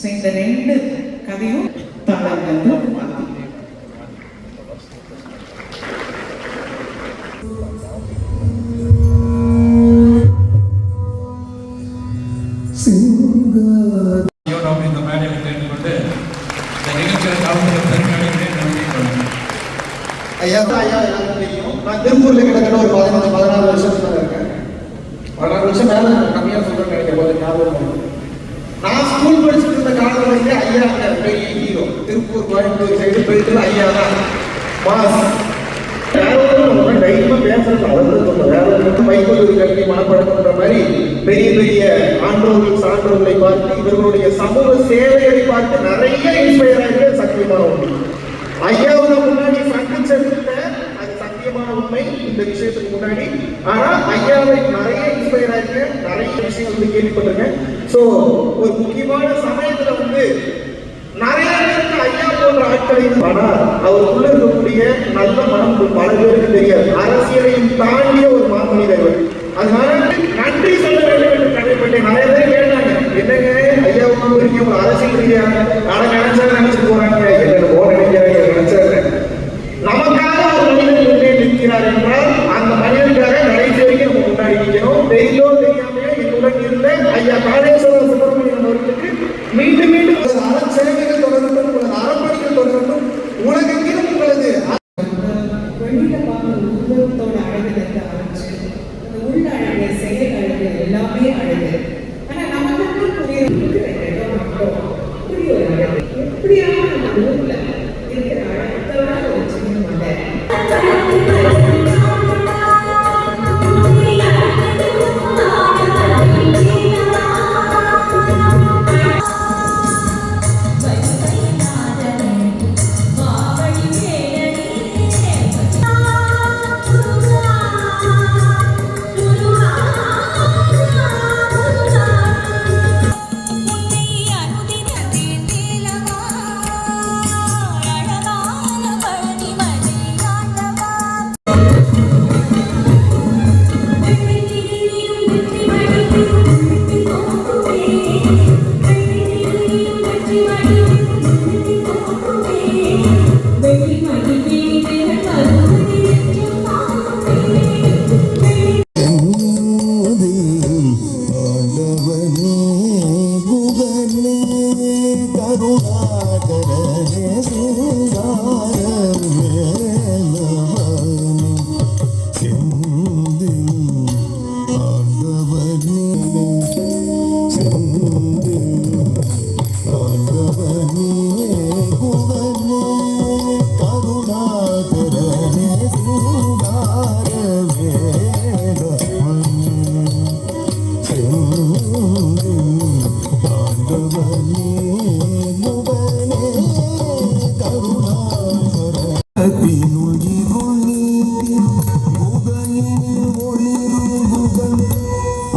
So இந்த ரெண்டு கதையும் தாளங்கள் மாற்றி இந்த மேடையில் தெரிந்து கொண்டு இந்த நிகழ்ச்சியில் கலந்து ஐயா எல்லாரும் தெரியும். நான் திருப்பூர்ல கிட்டத்தட்ட ஒரு 14 வருஷத்துல இருக்கேன். 14 வருஷம் மேல கம்மியா சொல்றேன் நினைக்கிறேன். ஞாபகம் நான் ஸ்கூல் படிச்சுட்டு இருந்த காலத்துல ஐயா பெரிய ஹீரோ. திருப்பூர் கோயம்புத்தூர் சைடு போயிட்டு ஐயா தான் பாஸ். வேற ஒரு டைமா பேசுறது அவர்கள் சொல்ற வேற ஒரு மைக்கோல் கல்வி மனப்பழக்கம்ன்ற மாதிரி பெரிய பெரிய ஆண்டோர்கள் சான்றோர்களை பார்த்து இவர்களுடைய சமூக சேவைகளை பார்த்து நிறைய இன்ஸ்பயர் ஆகிய சத்தியமான உண்மை. ஐயாவுக்கு முன்னாடி சந்திச்சதுல அது சத்தியமான உண்மை இந்த விஷயத்துக்கு முன்னாடி. ஆனா ஐயாவை நிறைய இன்ஸ்பயர் ஆகிய நிறைய விஷயங்கள் வந்து கேள்விப்பட்டிருக்கேன். ஸோ ஒரு முக்கியமான சமயத்துல வந்து நிறைய பேருக்கு ஐயா போன்ற ஆட்களை, ஆனா அவருக்குள்ள இருக்கக்கூடிய நல்ல மனம் பல பேருக்கு தெரியாது. அரசியலையும் தாண்டிய ஒரு மாமனிதர். அதனால நன்றி சொல்ல வேண்டும் என்று கடைப்பட்டேன். நிறைய பேர் கேட்டாங்க, என்னங்க ஐயாவுக்கு இருக்கீங்க அரசியல் ரீதியாக நினைச்சாலும் நினைச்சிட்டு போறாங்க, என்ன போக நினைக்கிறாங்க நினைச்சாரு. நமக்காக ஒரு மனிதன் முன்னே நிற்கிறார் என்றால் அந்த மனிதனுக்காக கடைசி வரைக்கும் நம்ம முன்னாடி நிற்கணும். தெரிந்தோ தெரியாமையோ என்னுடன் இருந்த ஐயா காளேஸ்வர சுப்பிரமணியன் அவர்களுக்கு மீண்டும் மீண்டும் சேவைகள் தொடரட்டும், உங்களது அறப்பணிகள் தொடரட்டும். உலகெங்கிலும் உங்களது வெளியில பார்க்குற உருவத்தோட அழகுலேருந்து ஆரம்பிச்சு அந்த உள்ள அழகு, செயல் அழகு எல்லாமே அழகு. ஆனா நமக்கு புரிய இடம் மட்டும் புரிய ஒரு அழகு. எப்படியான நம்ம ஊர்ல இருக்கிற அழகத்தோட ஒரு சின்ன மலை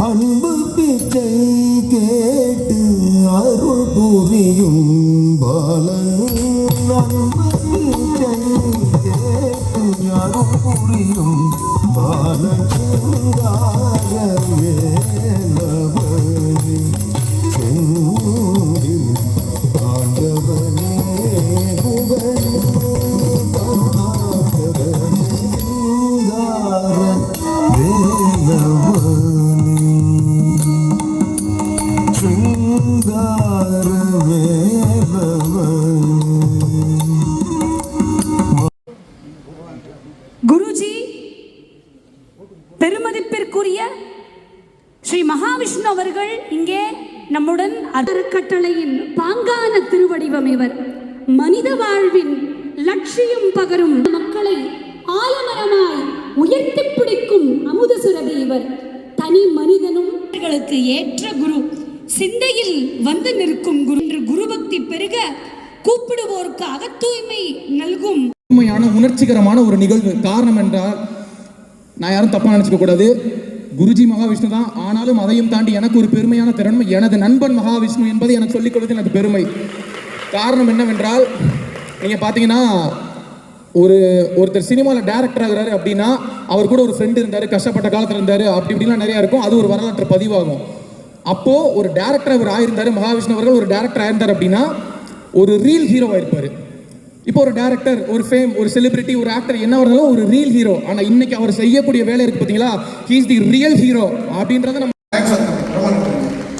அன்பு பிச்சை கேட்டு அருள் புரியும் பாலன். அன்பு பிச்சை கேட்டு அருள் புரியும் பாலன். வேலவனே செந்தில் ஆண்டவனே புகழ் குருஜி பெருமதிப்பிற்குரிய ஸ்ரீ மகாவிஷ்ணு அவர்கள் இங்கே நம்முடன் அறக்கட்டளையின் பாங்கான திருவடிவம். இவர் மனித வாழ்வின் லட்சியம் பகரும் மக்களை ஆலமரமாய் உயர்த்தி பிடிக்கும் அமுத சுரபி இவர். தனி மனிதனும் ஏற்ற குரு, சிந்தையில் வந்து நிற்கும் குரு என்று குருபக்தி பெருக கூப்பிடுவோருக்கு அகத்தூய்மை நல்கும் உண்மையான உணர்ச்சிகரமான ஒரு நிகழ்வு. காரணம் என்றால் நான் யாரும் தப்பா நினைச்சுக்க கூடாது, குருஜி மகாவிஷ்ணு தான். ஆனாலும் அதையும் தாண்டி எனக்கு ஒரு பெருமையான திறமை, எனது நண்பன் மகாவிஷ்ணு என்பதை எனக்கு சொல்லிக் கொடுத்து எனக்கு பெருமை. காரணம் என்னவென்றால், நீங்கள் பார்த்தீங்கன்னா ஒருத்தர் சினிமாவில் டேரக்டர் ஆகிறாரு அப்படின்னா அவர் கூட ஒரு ஃப்ரெண்டு இருந்தார், கஷ்டப்பட்ட காலத்தில் இருந்தார், அப்படி இப்படிலாம் நிறையா இருக்கும். அது ஒரு வரலாற்று பதிவாகும். அப்போது ஒரு டேரக்டர் அவர் ஆயிருந்தார், மகாவிஷ்ணு அவர்கள் ஒரு டேரக்டர் ஆயிருந்தார் அப்படின்னா ஒரு ரீல் ஹீரோவாக இருப்பார். இப்போ ஒரு டேரக்டர், ஒரு ஃபேம், ஒரு செலிபிரிட்டி, ஒரு ஆக்டர் என்ன இருந்தாலும் ஒரு ரியல் ஹீரோ. ஆனால் இன்னைக்கு அவர் செய்யக்கூடிய வேலை இருக்கு பார்த்தீங்களா, he is the real hero அப்படின்றத நம்ம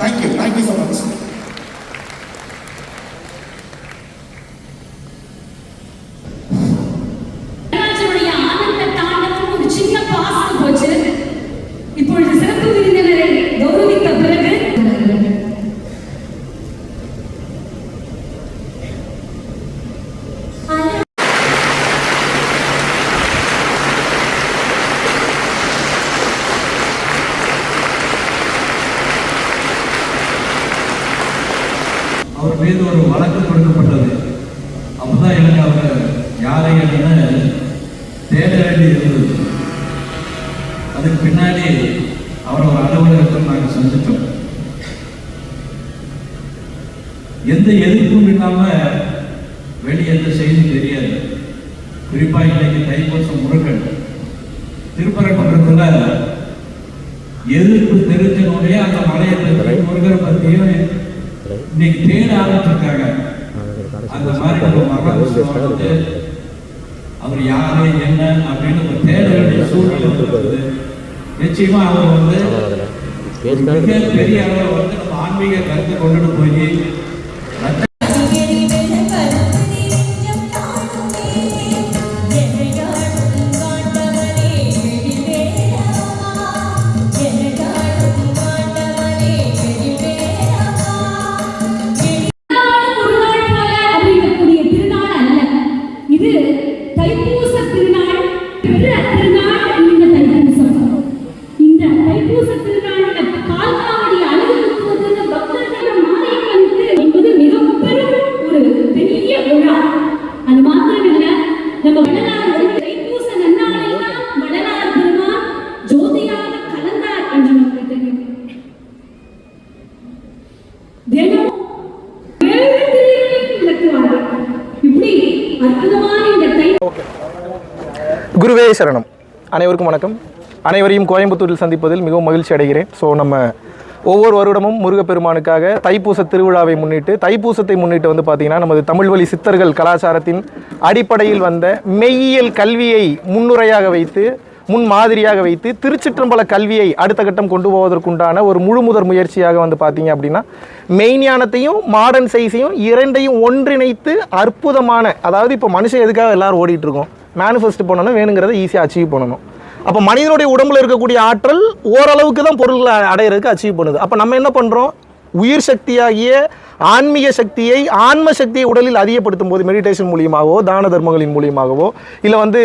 தேங்க்யூ ஸோ மச். ஆனந்த தாண்டவம் ஒரு சின்ன பாசம் போச்சு. இப்பொழுது சிறப்பு விருந்தினரை கௌரவித்த பிறகு அவர் மீது ஒரு வழக்கு கொடுக்கப்பட்டது. அப்போதான் எனக்கு அவர் யாரை என்னன்னு தேட வேண்டி இருந்தது. அதுக்கு பின்னாடி அவரை ஒரு அலுவலகத்தில் நாங்கள் சந்தித்தோம். எந்த எதிர்ப்பும் இல்லாமல் வெளியே எந்த செய்தியும் தெரியாது. குறிப்பாக இன்னைக்கு தைப்பூசம் முருகன் திருப்பரங்குன்றத்தில் எதிர்ப்பு தெரிஞ்சனுடைய அந்த மலையை பற்றி முருகரை பற்றியும் இன்னைக்கு தேட ஆரம்பிச்சிருக்காங்க. அந்த மாதிரி ஒரு மகாவிஷ்ணு வந்து அவர் யாரு என்ன அப்படின்னு ஒரு தேட வேண்டிய சூழ்நிலை இருக்குது. நிச்சயமா அவர் வந்து மிக பெரிய அளவில் வந்து நம்ம ஆன்மீக கருத்தை கொண்டுட்டு போய் குருவே சரணம். அனைவருக்கும் வணக்கம். அனைவரையும் கோயம்புத்தூரில் சந்திப்பதில் மிகவும் மகிழ்ச்சி அடைகிறேன். ஸோ நம்ம ஒவ்வொரு வருடமும் முருகப்பெருமானுக்காக தைப்பூச திருவிழாவை முன்னிட்டு, தைப்பூசத்தை முன்னிட்டு வந்து பார்த்திங்கன்னா நமது தமிழ் வழி சித்தர்கள் கலாச்சாரத்தின் அடிப்படையில் வந்த மெய்யியல் கல்வியை முன்னுரையாக வைத்து, முன்மாதிரியாக வைத்து திருச்சிற்றம்பல கல்வியை அடுத்த கட்டம் கொண்டு போவதற்குண்டான ஒரு முழுமுதற் முயற்சியாக வந்து பார்த்தீங்க அப்படின்னா மெய்ஞானத்தையும் மாடர்ன் சயின்ஸையும் இரண்டையும் ஒன்றிணைத்து அற்புதமான, அதாவது இப்போ மனுஷன் எதுக்காக எல்லாரும் ஓடிட்டு இருக்கோம், மேனிஃபெஸ்ட் பண்ணணும், வேணுங்கிறத ஈஸியாக அச்சீவ் பண்ணணும். அப்போ மனிதனுடைய உடம்புல இருக்கக்கூடிய ஆற்றல் ஓரளவுக்கு தான் பொருள்களை அடையிறதுக்கு அச்சீவ் பண்ணுது. அப்போ நம்ம என்ன பண்ணுறோம், உயிர் சக்தியாகிய ஆன்மீக சக்தியை, ஆன்ம சக்தியை உடலில் அதிகப்படுத்தும் போது மெடிடேஷன் மூலியமாகவோ, தான தர்மங்களின் மூலியமாகவோ, இல்லை வந்து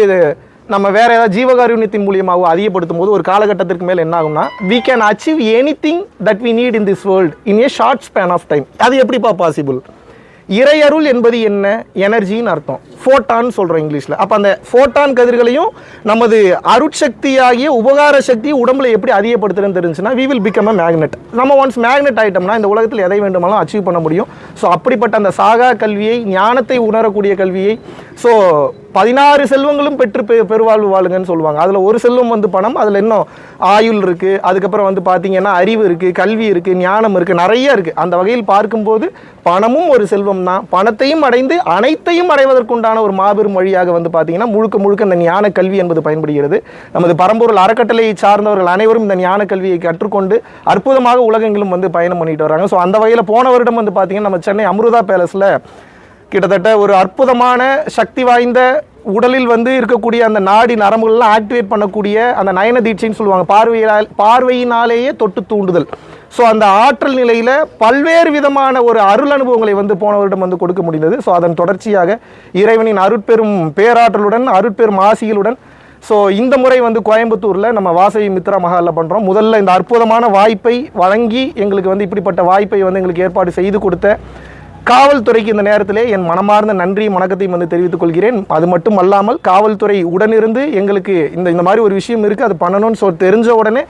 நம்ம வேறு ஏதாவது ஜீவகாருண்யத்தின் மூலியமாகவோ அதிகப்படுத்தும் போது ஒரு காலகட்டத்திற்கு மேலே என்ன ஆகும்னா, we can achieve anything that we need in this world in a short span of time. அது எப்படிப்பா பாசிபிள்? இறையருள் என்பது என்ன? எனர்ஜின்னு அர்த்தம். ஃபோட்டான் சொல்கிறோம் இங்கிலீஷில். அப்போ அந்த ஃபோட்டான் கதிர்களையும் நமது அருட்சக்தியாகிய உபகார சக்தியை உடம்புல எப்படி அதிகப்படுத்துறதுன்னு தெரிஞ்சுன்னா we will become a magnet. நம்ம ஒன்ஸ் மேக்னெட் ஆகிட்டோம்னா இந்த உலகத்தில் எதை வேண்டுமானாலும் அச்சீவ் பண்ண முடியும். ஸோ அப்படிப்பட்ட அந்த சாகா கல்வியை, ஞானத்தை உணரக்கூடிய கல்வியை, ஸோ 16 செல்வங்களும் பெற்று பெருவாழ்வு வாழுங்கன்னு சொல்லுவாங்க. அதில் ஒரு செல்வம் வந்து பணம், அதில் இன்னும் ஆயுள் இருக்குது, அதுக்கப்புறம் வந்து பார்த்திங்கன்னா அறிவு இருக்குது, கல்வி இருக்குது, ஞானம் இருக்குது, நிறைய இருக்குது. அந்த வகையில் பார்க்கும்போது பணமும் ஒரு செல்வம் தான். பணத்தையும் அடைந்து அனைத்தையும் அடைவதற்குண்டான ஒரு மாபெரும் வழியாக வந்து பார்த்திங்கன்னா முழுக்க இந்த ஞான கல்வி என்பது பயன்படுகிறது. நமது பரம்பொருள் அறக்கட்டளையை சார்ந்தவர்கள் அனைவரும் இந்த ஞான கல்வியை கற்றுக்கொண்டு அற்புதமாக உலகெங்கிலும் வந்து பயணம் பண்ணிட்டு வராங்க. ஸோ அந்த வகையில் போன வருடம் வந்து பார்த்திங்கன்னா நம்ம சென்னை அமிர்தா பேலஸில் கிட்டத்தட்ட ஒரு அற்புதமான சக்தி வாய்ந்த உடலில் வந்து இருக்கக்கூடிய அந்த நாடி நரம்புகள்லாம் ஆக்டிவேட் பண்ணக்கூடிய அந்த நயன தீட்சைன்னு சொல்லுவாங்க, பார்வையினாலேயே தொட்டு தூண்டுதல். ஸோ அந்த ஆற்றல் நிலையில் பல்வேறு விதமான ஒரு அருள் அனுபவங்களை வந்து போன வருடம் வந்து கொடுக்க முடிந்தது. ஸோ அதன் தொடர்ச்சியாக இறைவனின் அருட்பெரும் பேராற்றலுடன், அருட்பெரும் ஆசிகளுடன் ஸோ இந்த முறை வந்து கோயம்புத்தூரில் நம்ம வாசவி மித்ரா மஹாலில் பண்ணுறோம். முதல்ல இந்த அற்புதமான வாய்ப்பை வழங்கி எங்களுக்கு வந்து இப்படிப்பட்ட வாய்ப்பை வந்து எங்களுக்கு ஏற்பாடு செய்து கொடுத்த காவல்துறைக்கு இந்த நேரத்திலே என் மனமார்ந்த நன்றியும் வணக்கத்தையும் வந்து தெரிவித்துக் கொள்கிறேன். அது மட்டும் அல்லாமல் காவல்துறை உடனிருந்து எங்களுக்கு இந்த மாதிரி ஒரு விஷயம் இருக்குது, அது பண்ணணும்னு தெரிஞ்ச உடனே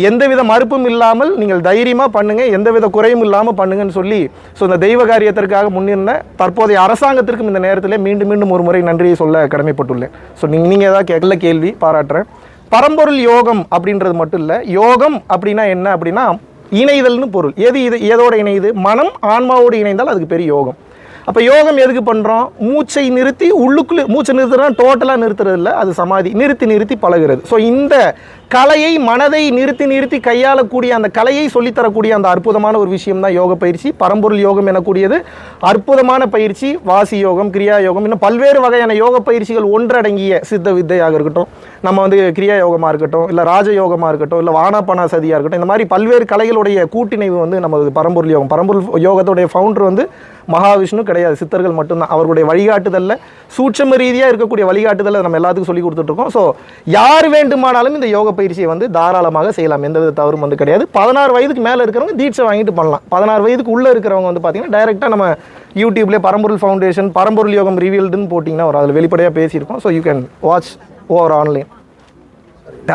எந்தவித மறுப்பும் இல்லாமல் நீங்கள் தைரியமாக பண்ணுங்கள், எந்தவித குறையும் இல்லாமல் பண்ணுங்கன்னு சொல்லி ஸோ இந்த தெய்வ காரியத்திற்காக முன்னிருந்த தற்போதைய அரசாங்கத்திற்கும் இந்த நேரத்தில் மீண்டும் ஒரு முறை நன்றியை சொல்ல கடமைப்பட்டுள்ளேன். ஸோ நீங்கள் ஏதாவது கேட்கல கேள்வி பாராட்டுறேன். பரம்பொருள் யோகம் அப்படின்றது மட்டும் இல்லை, யோகம் அப்படின்னா என்ன அப்படின்னா இணைதல்னு பொருள். எது இது எதோட இணையுது? மனம் ஆன்மாவோடு இணைந்தால் அதுக்கு பெரிய யோகம். அப்போ யோகம் எதுக்கு பண்ணுறோம்? மூச்சை நிறுத்தி உள்ளுக்குள்ளே மூச்சை நிறுத்துறா டோட்டலாக நிறுத்துறது இல்லை, அது சமாதி. நிறுத்தி பழகிறது. ஸோ இந்த கலையை, மனதை நிறுத்தி கையாளக்கூடிய அந்த கலையை சொல்லித்தரக்கூடிய அந்த அற்புதமான ஒரு விஷயம் தான் யோக பயிற்சி. பரம்பொருள் யோகம் எனக்கூடியது அற்புதமான பயிற்சி. வாசி யோகம், கிரியா யோகம், இன்னும் பல்வேறு வகையான யோக பயிற்சிகள் ஒன்றடங்கிய சித்த வித்தையாக இருக்கட்டும், நம்ம வந்து கிரியா யோகமாக இருக்கட்டும், இல்லை ராஜ யோகமாக இருக்கட்டும், இல்லை வானாபானா சதியாக இருக்கட்டும், இந்த மாதிரி பல்வேறு கலைகளுடைய கூட்டிணைவு வந்து நமது பரம்பொருள் யோகம். பரம்பொருள் யோகத்துடைய ஃபவுண்டர் வந்து மகாவிஷ்ணு கிடையாது, சித்தர்கள் மட்டும்தான். அவர்களுடைய வழிகாட்டுதலில் சூட்சம ரீதியாக இருக்கக்கூடிய வழிகாட்டுதலை நம்ம எல்லாத்துக்கும் சொல்லி கொடுத்துட்ருக்கோம். ஸோ யார் வேண்டுமானாலும் இந்த யோக பயிற்சியை வந்து தாராளமாக செய்யலாம், எந்தவித தவறும் வந்து கிடையாது. 16 வயதுக்கு மேலே இருக்கிறவங்க தீட்சை வாங்கிட்டு பண்ணலாம். 16 வயதுக்கு உள்ளே இருக்கிறவங்க வந்து பார்த்தீங்கன்னா டைரெக்டாக நம்ம யூடியூப்லேயே பரம்பொருள் ஃபவுண்டேஷன், பரம்பொருள் யோகம் ரிவீல்டுன்னு போட்டிங்கன்னா ஒரு அதில் வெளிப்படையாக பேசியிருக்கோம். So you can watch over online.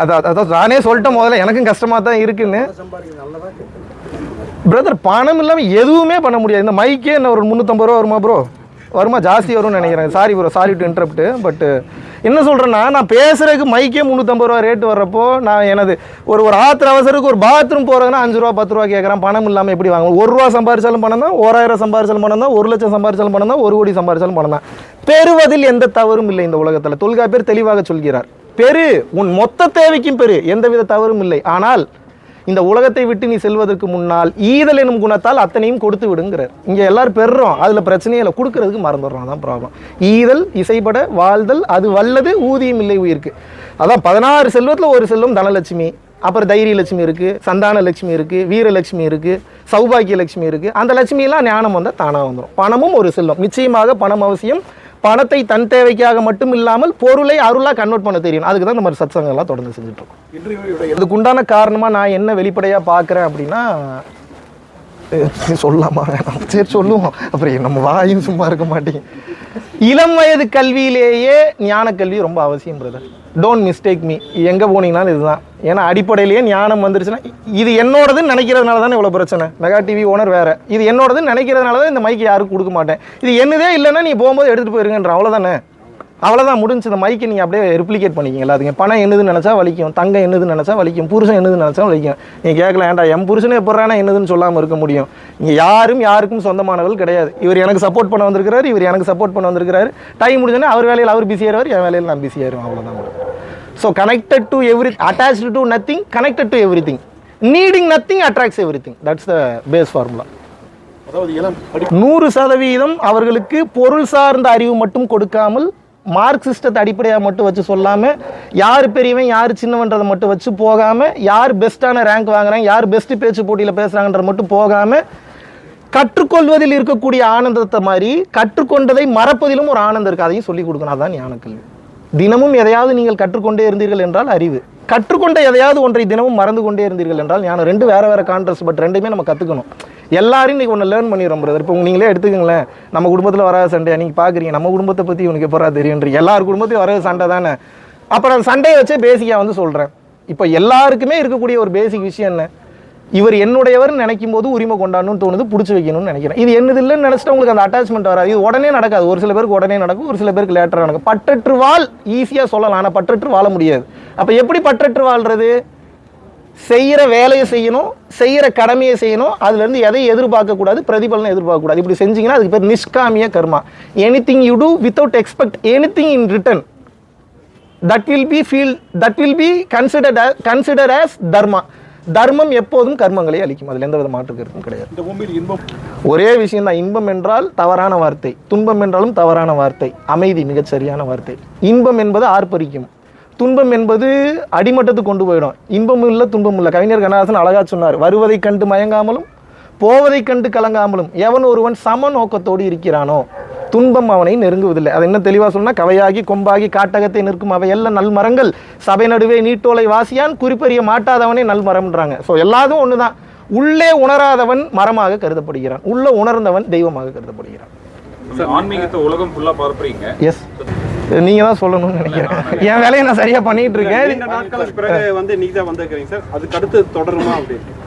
அதான் நானே சொல்லிட்டேன் முதல்ல, எனக்கும் கஷ்டமாக தான் இருக்குன்னு. பிரதர், பணம் இல்லாமல் எதுவுமே பண்ண முடியாது. இந்த மைக்கே என்ன ஒரு 350 ரூபா வருமா ப்ரோ? வருமா? ஜாஸ்தி வரும்னு நினைக்கிறேன். Sorry bro, sorry to interrupt. But என்ன சொல்கிறேன்னா, நான் பேசுகிறதுக்கு மைக்கே 350 ரூபா ரேட்டு வர்றப்போ நான் எனது ஒரு ஆத்திர அவசரத்துக்கு ஒரு பாத்ரூம் போகிறதுனா 5 ரூபா 10 ரூபா கேட்குறேன். பணம் இல்லாமல் எப்படி வாங்க? 1 ரூபா சம்பாரிச்சாலும் பணம் தான், 1000 சம்பாரிச்சாலும் பணம் தான், 1 லட்சம் சம்பாரிச்சாலும் பணம் தான், 1 கோடி சம்பாரிச்சாலும் பணம் தான். பெறுவதில் எந்த தவறும் இல்லை இந்த உலகத்தில். தொல்காப்பியர் தெளிவாக சொல்கிறார், பெரு, உன் மொத்த தேவைக்கும் பெரு, எந்தவித தவறும் இல்லை. ஆனால் இந்த உலகத்தை விட்டு நீ செல்வதற்கு முன்னால் ஈதல் எனும் குணத்தால் அத்தனையும் கொடுத்து விடுங்கிறார். இங்கே எல்லாரும் பெறுறோம், அதில் பிரச்சனையே இல்லை, கொடுக்கறதுக்கு மறந்துடுறோம், அதான் ப்ராப்ளம். ஈதல் இசைப்பட வாழ்தல் அது வல்லது, ஊதியம் இல்லை உயிருக்கு. அதான் 16 செல்வத்தில் ஒரு செல்வம் தனலட்சுமி, அப்புறம் தைரிய லட்சுமி இருக்குது, சந்தான லட்சுமி இருக்குது, வீரலட்சுமி இருக்குது, சௌபாகிய லட்சுமி இருக்குது. அந்த லட்சுமியெல்லாம் ஞானம் வந்தால் தானாக வந்துடும். பணமும் ஒரு செல்வம், நிச்சயமாக பணம் அவசியம். பணத்தை தன் தேவைக்காக மட்டும் இல்லாமல் பொருளை அருளாக கன்வெர்ட் பண்ண தெரியும். அதுக்கு தான் இந்த மாதிரி சத்சங்கம்லாம் தொடர்ந்து செஞ்சுட்டு இருக்கோம். இதுக்கு உண்டான காரணமாக நான் என்ன வெளிப்படையாக பார்க்குறேன் அப்படின்னா, சொல்லலாமா வேணாம்? சரி சொல்லுவோம், அப்புறம் நம்ம வாயும் சும்மா இருக்க மாட்டேங்க. இளம் வயது கல்வியிலேயே ஞான கல்வி ரொம்ப அவசியம் பிரதர். டோன்ட் மிஸ்டேக் மீ, எங்கே போனீங்கன்னாலும் இதுதான். ஏன்னா அடிப்படையிலேயே ஞானம் வந்துருச்சுன்னா, இது என்னோடதுன்னு நினைக்கிறதுனால தானே இவ்வளோ பிரச்சனை. மெகா டிவி ஓனர் வேறு, இது என்னோடதுன்னு நினைக்கிறதுனால தான் இந்த மைக்கு யாருக்கும் கொடுக்க மாட்டேன். இது என்னதே இல்லைன்னா நீ போகும்போது எடுத்துகிட்டு போயிருங்கன்ற, அவ்வளோதானே. அவ்வளோதான் முடிஞ்சு. இந்த மைக்கை நீங்கள் அப்படியே ரிப்ளிகேட் பண்ணிக்கிங்களா? அதுங்க பணம் என்னதுன்னு நினச்சா வலிக்கும், தங்கம் என்னதுன்னு நினச்சா வலிக்கும், புருஷன் என்னதுன்னு நினச்சா வலிக்கும். நீங்கள் கேட்கலாம், ஏன்டா என் புருஷனே எப்பட்றானா என்னதுன்னு சொல்லாமல் இருக்க முடியும்? இங்கே யாருக்கும் சொந்தமானவர்கள் கிடையாது. இவர் எனக்கு சப்போர்ட் பண்ண வந்திருக்கிறாரு, இவர் எனக்கு சப்போர்ட் பண்ண வந்திருக்கிறாரு. டைம் முடிஞ்சோன்னே அவர் வேலையில் அவர் பிஸியாயிருவார், என் வேலையில் நான் பிஸியாயிருவேன், அவ்வளோதான். So connected to every, attached to nothing, connected to everything, needing nothing attracts everything. That's the base formula. 100% அவர்களுக்கு பொருள் சார்ந்த அறிவு மட்டும் கொடுக்காமல், மார்க் சிஸ்டத்தை அடிப்படையாக மட்டும் வச்சு சொல்லாமல், யார் பெரியவன் யார் சின்னவன்றதை மட்டும் வச்சு போகாமல், யார் பெஸ்ட்டான ரேங்க் வாங்குறாங்க, யார் பெஸ்ட்டு பேச்சு போட்டியில் பேசுகிறாங்கன்றது மட்டும் போகாமல், கற்றுக்கொள்வதில் இருக்கக்கூடிய ஆனந்தத்தை மாதிரி கற்றுக்கொண்டதை மறப்பதிலும் ஒரு ஆனந்தம் இருக்குது, அதையும் சொல்லிக் கொடுக்கணும். அதுதான் ஞானக்கல்வி. தினமும் எதையாவது நீங்கள் கற்றுக்கொண்டே இருந்தீர்கள் என்றால் அறிவு, கற்றுக்கொண்ட எதையாவது ஒன்றை தினமும் மறந்து கொண்டே இருந்தீர்கள் என்றால் ஞானம். ரெண்டு வேறு கான்ட்ராஸ்ட், பட் ரெண்டுமே நம்ம கற்றுக்கணும். எல்லாரும் இன்றைக்கி ஒன்று லேர்ன் பண்ணிடுறோம் பிரதர். இப்போ நீங்களே எடுத்துக்கங்களேன், நம்ம குடும்பத்தில் வராத சண்டை நீங்கள் பார்க்குறீங்க, நம்ம குடும்பத்தை பற்றி உனக்கு எப்போ தெரியுன்றீங்க. எல்லார் குடும்பத்தையும் வராத சண்டை தானே. அப்புறம் அந்த சண்டையை வச்சே பேசிக்காக வந்து சொல்கிறேன். இப்போ எல்லாருக்குமே இருக்கக்கூடிய ஒரு பேசிக் விஷயம் என்ன, இவர் என்னுடையவர்னு நினைக்கும் போது உரிமை கொண்டாடணும்னு தோணுது, பிடிச்சி வைக்கணும்னு நினைக்கிறேன். இது என்னது இல்லைன்னு நினச்சிட்டு உங்களுக்கு அந்த அட்டாச்மெண்ட் வராது. இது உடனே நடக்காது. ஒரு சில பேருக்கு உடனே நடக்கும், ஒரு சில பேருக்கு லேட்டராக நடக்கும். பற்றற்று வாழ் ஈஸியாக சொல்லலாம், ஆனால் பற்றற்று வாழ முடியாது. அப்போ எப்படி பற்றற்று வாழ்றது? செய்கிற வேலையை செய்யணும், செய்கிற கடமையை செய்யணும், அதுலேருந்து எதை எதிர்பார்க்கக்கூடாது, பிரதிபலனை எதிர்பார்க்கக்கூடாது. இப்படி செஞ்சிங்கன்னா அதுக்கு பேர் நிஷ்காமிய கர்மா. Anything you do without expect anything in return, that will be considered as dharma. தர்மம் எப்போதும் கர்மங்களை அளிக்கும், அதில் எந்த வித மாற்று கருத்தும் கிடையாது. ஒரே விஷயம் தான், இன்பம் என்றால் தவறான வார்த்தை, துன்பம் என்றாலும் தவறான வார்த்தை, அமைதி மிகச் சரியான வார்த்தை. இன்பம் என்பது ஆர்ப்பரிக்கும், துன்பம் என்பது அடிமட்டத்துக்கு கொண்டு போயிடும். இன்பமும் இல்லை துன்பமும் இல்லை. கவிஞர் கண்ணதாசன் அழகா சொன்னார், வருவதை கண்டு மயங்காமலும் போவதை கண்டு கலங்காமலும் எவன் ஒருவன் சம நோக்கத்தோடு இருக்கிறானோ துன்பம் அவனை நெருங்குவதில்லை. அதை என்ன தெளிவாக சொன்னால், கவையாகி கொம்பாகி காட்டகத்தை நிற்கும் அவை எல்லாம் நல் மரங்கள், சபை நடுவே நீட்டோலை வாசியான், குறிப்பறிய மாட்டாதவனே நல் மரம்ன்றாங்க. ஸோ எல்லாரும் ஒன்று தான். உள்ளே உணராதவன் மரமாக கருதப்படுகிறான், உள்ள உணர்ந்தவன் தெய்வமாக கருதப்படுகிறான். ஆன்மீகத்தை உலகம் ஃபுல்லாக பார்ப்பீங்க. எஸ், நீங்கள் தான் சொல்லணும்னு நினைக்கிறேன். என் வேலையை நான் சரியாக பண்ணிட்டு இருக்கேன். வந்து நீங்கள் தான் வந்திருக்கிறீங்க சார், அதுக்கு அடுத்து தொடருமா அப்படின்னு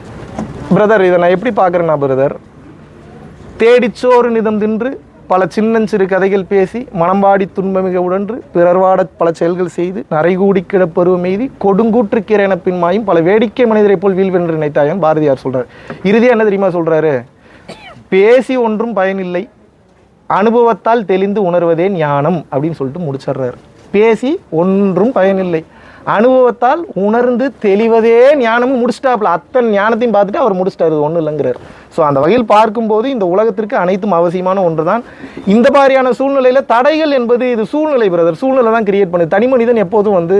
பிரதர்? இதை நான் எப்படி பார்க்குறேன்னா பிரதர், தேடிச்சோறு நிதம் தின்று பல சின்னஞ்சிறு கதைகள் பேசி மனம்பாடி துன்பமிக உடன்று பிறர்வாட பல செயல்கள் செய்து நரைகூடி கிடப்பருவ மீதி கொடுங்கூற்றுக்கிறேன பின்மாயும் பல வேடிக்கை மனிதரை போல் வீழ்வென்று நினைத்தாயன் பாரதியார் சொல்றாரு. இறுதியா என்ன தெரியுமா சொல்றாரு? பேசி ஒன்றும் பயனில்லை, அனுபவத்தால் தெளிந்து உணர்வதே ஞானம் அப்படின்னு சொல்லிட்டு முடிச்சிடுறாரு. பேசி ஒன்றும் பயனில்லை, அனுபவத்தால் உணர்ந்து தெளிவதே ஞானமும் முடிச்சிட்டாப்புல. அத்தனை ஞானத்தையும் பார்த்துட்டு அவர் முடிச்சிட்டாரு, ஒன்றும் இல்லைங்கிறார். ஸோ அந்த வகையில் பார்க்கும்போது இந்த உலகத்திற்கு அனைத்தும் அவசியமான ஒன்று தான். இந்த மாதிரியான சூழ்நிலையில் தடைகள் என்பது இது சூழ்நிலை பிரதர், சூழ்நிலை தான் கிரியேட் பண்ணுது. தனி மனிதன் எப்போதும் வந்து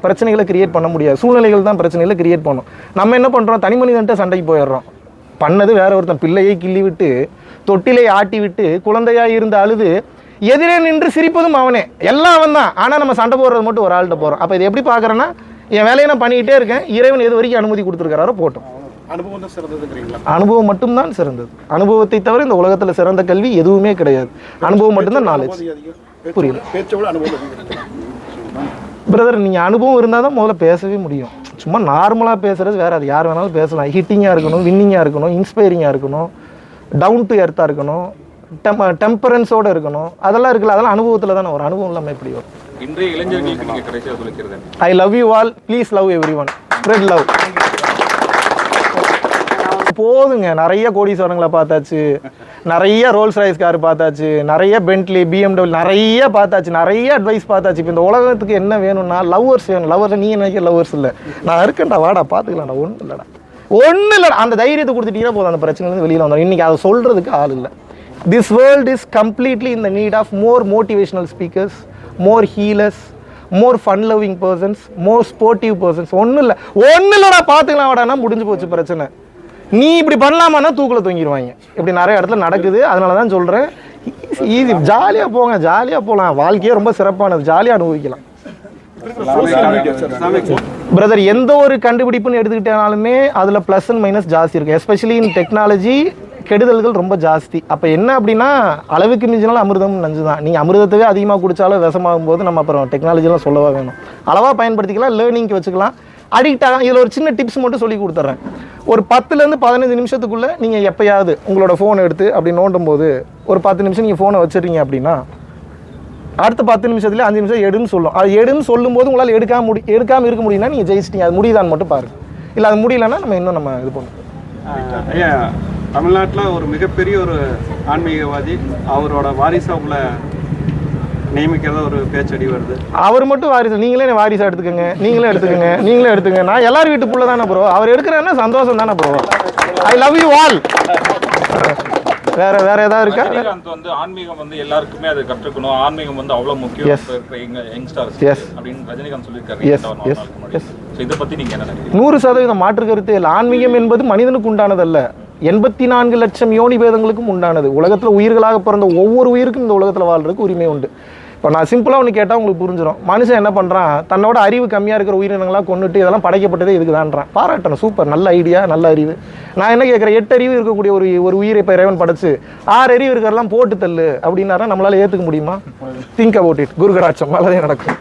பிரச்சனைகளை கிரியேட் பண்ண முடியாது, சூழ்நிலைகள் தான் பிரச்சனைகளை கிரியேட் பண்ணும். நம்ம என்ன பண்ணுறோம், தனி மனிதன்ட்ட சண்டைக்கு போயிடுறோம். பண்ணது வேற ஒருத்தன் பிள்ளையை கிள்ளி விட்டு தொட்டிலை ஆட்டி விட்டு குழந்தையாக இருந்து அழுது எதிரே நின்று சிரிப்பதும் அவனே, எல்லாம் அவன் தான். ஆனால் நம்ம சண்டை போடுறது மட்டும் ஒரு ஆள்கிட்ட போகிறோம். அப்போ இது எப்படி பார்க்குறேன்னா, என் வேலையை நான் பண்ணிக்கிட்டே இருக்கேன், இறைவன் எது வரைக்கும் அனுமதி கொடுத்துருக்காரோ போட்டோம். அனுபவம் தான் சிறந்ததுங்கிறீங்களா? அனுபவம் மட்டும்தான் சிறந்தது. அனுபவத்தை தவிர இந்த உலகத்தில் சிறந்த கல்வி எதுவுமே கிடையாது. அனுபவம் மட்டும்தான் நாலேஜ். புரியல பேச்சோட அனுபவம் பிரதர், நீங்கள் அனுபவம் இருந்தால் தான் முதல்ல பேசவே முடியும். சும்மா நார்மலாக பேசுறது வேற, அது யார் வேணாலும் பேசலாம். ஹிட்டிங்காக இருக்கணும், வின்னிங்காக இருக்கணும், இன்ஸ்பைரிங்காக இருக்கணும், டவுன் டு எர்த்தாக இருக்கணும், டெம்பரன்ஸோடு இருக்கணும். அதெல்லாம் இருக்குல்ல, அதெல்லாம் அனுபவத்தில் தானே ஒரு அனுபவம் இல்லாமல் எப்படி வரும்? இன்றைய இளைஞர்களுக்கு நீங்கள் கடைசியாக சொல்லிக்கிறது, I love you all, please love every one, spread love. போதுங்க, நிறைய கோடீஸ்வரங்களை பார்த்தாச்சு, நிறைய ரோல்ஸ் ராய்ஸ் கார் பார்த்தாச்சு, நிறைய பென்ட்லி பிஎம்டபிள்யூ நிறைய பார்த்தாச்சு, நிறைய அட்வைஸ் பார்த்தாச்சு. இப்போ இந்த உலகத்துக்கு என்ன வேணும்னா லவ்வர்ஸ் வேணும். லவ்வர்ஸ் நீ நினைக்கிற லவ்வர்ஸ் இல்லை, நான் இருக்கேன்டா, வாடா பார்த்துக்கலாம்டா, ஒன்றும் இல்லைடா. அந்த தைரியத்தை கொடுத்துட்டீங்கன்னா போதும், அந்த பிரச்சனைலேருந்து வெளியில் வந்துடும். இன்றைக்கி அதை சொல்கிறதுக்கு ஆள் இல்லை. This world is completely in the need of more motivational speakers, more healers, more fun-loving persons, more sportive persons. ஒன்றும் இல்லைடா பார்த்துக்கலாம் வாடானா முடிஞ்சு போச்சு பிரச்சனை. நீ இப்படி பண்ணலாமான்னா தூக்கில் தொங்கிடுவாங்க. இப்படி நிறைய இடத்துல நடக்குது. அதனால தான் சொல்கிறேன், ஈஸி, ஜாலியாக போங்க, ஜாலியாக போகலாம். வாழ்க்கையே ரொம்ப சிறப்பானது, ஜாலியாக அனுபவிக்கலாம். பிரதர், எந்த ஒரு கண்டுபிடிப்புன்னு எடுத்துக்கிட்டாலுமே அதில் ப்ளஸ் அண்ட் மைனஸ் ஜாஸ்தி இருக்குது. எஸ்பெஷலி இன் டெக்னாலஜி கெடுதல்கள் ரொம்ப ஜாஸ்தி. அப்போ என்ன அப்படின்னா, அளவுக்கு மிஞ்சினாலும் அமிர்தம் நஞ்சு தான். நீங்கள் அமிர்தத்தவே அதிகமாக குடித்தாலும் விஷமாகும் போது நம்ம அப்புறம் டெக்னாலஜிலாம் சொல்லவா வேணும். அளவாக பயன்படுத்திக்கலாம், லேர்னிங்க்கு வச்சுக்கலாம். அடிக்ட் ஆகும். இதில் ஒரு சின்ன டிப்ஸ் மட்டும் சொல்லி கொடுத்துட்றேன். ஒரு 10லேருந்து 15 நிமிஷத்துக்குள்ளே நீங்கள் எப்போயாவது உங்களோட ஃபோனை எடுத்து அப்படி நோண்டும் போது ஒரு 10 நிமிஷம் நீங்கள் ஃபோனை வச்சுருங்க அப்படின்னா, அடுத்த 10 நிமிஷத்துலேயே 5 நிமிஷம் எடுன்னு சொல்லும். அது எடுன்னு சொல்லும்போது உங்களால் எடுக்காமல் இருக்க முடியும்னா நீங்கள் ஜெயிச்சிட்டீங்க. அது முடியுதான்னு மட்டும் பாருங்கள். இல்லை அது முடியலன்னா நம்ம இன்னும் நம்ம இது பண்ணுவோம். ஐயா, தமிழ்நாட்டில் ஒரு மிகப்பெரிய ஒரு ஆன்மீகவாதி, அவரோட வாரிசாக உள்ள நியமிக்கிறத ஒரு பேச்சடி வருது. அவர் மட்டும் வாரிசு, நீங்களே வாரிசா எடுத்துக்கோங்க, நீங்களே எடுத்துக்கங்க. நான் எல்லாரும் வீட்டு புள்ள தானே ப்ரோ, அவர் எடுக்கிறேன்னா சந்தோஷம் தானே bro. I love you all. வேற ஏதாவது இருக்கா? ரஜினிகாந்த் வந்து ஆன்மீகம் வந்து எல்லாருக்குமே அதை கற்றுக்கணும், ஆன்மீகம் வந்து அவ்வளவு முக்கியம் இருக்கிற யங்ஸ்டர்ஸ் அப்படின்னு ரஜினிகாந்த் சொல்லியிருக்காரு. இதை பத்தி நீங்க என்ன நினைக்கிறீங்க? 100% மாற்று கருத்து இல்லை. ஆன்மீகம் என்பது மனிதனுக்கு உண்டானதல்ல, 84 லட்சம் யோனி பேதங்களுக்கும் உண்டானது. உலகத்தில் உயிர்களாக பிறந்த ஒவ்வொரு உயிருக்கும் இந்த உலகத்தில் வாழ்றதுக்கு உரிமை உண்டு. இப்போ நான் சிம்பிளாக ஒன்று கேட்டால் உங்களுக்கு புரிஞ்சிடும். மனுஷன் என்ன பண்ணுறான், தன்னோட அறிவு கம்மியாக இருக்கிற உயிரினங்களாக கொண்டுட்டு இதெல்லாம் படைக்கப்பட்டதே இதுக்குதான்றான். பாராட்டணும், சூப்பர், நல்ல ஐடியா, நல்ல அறிவு. நான் என்ன கேட்குறேன், 8 அறிவு இருக்கக்கூடிய ஒரு உயிரை இப்போ இறைவன் படைச்சு 6 அறிவு இருக்கிறதெல்லாம் போட்டு தள்ளு அப்படின்னாரா நம்மளால் ஏற்றுக்க முடியுமா? Think about it. குருகடாட்சம் நல்லதே நடக்கும்.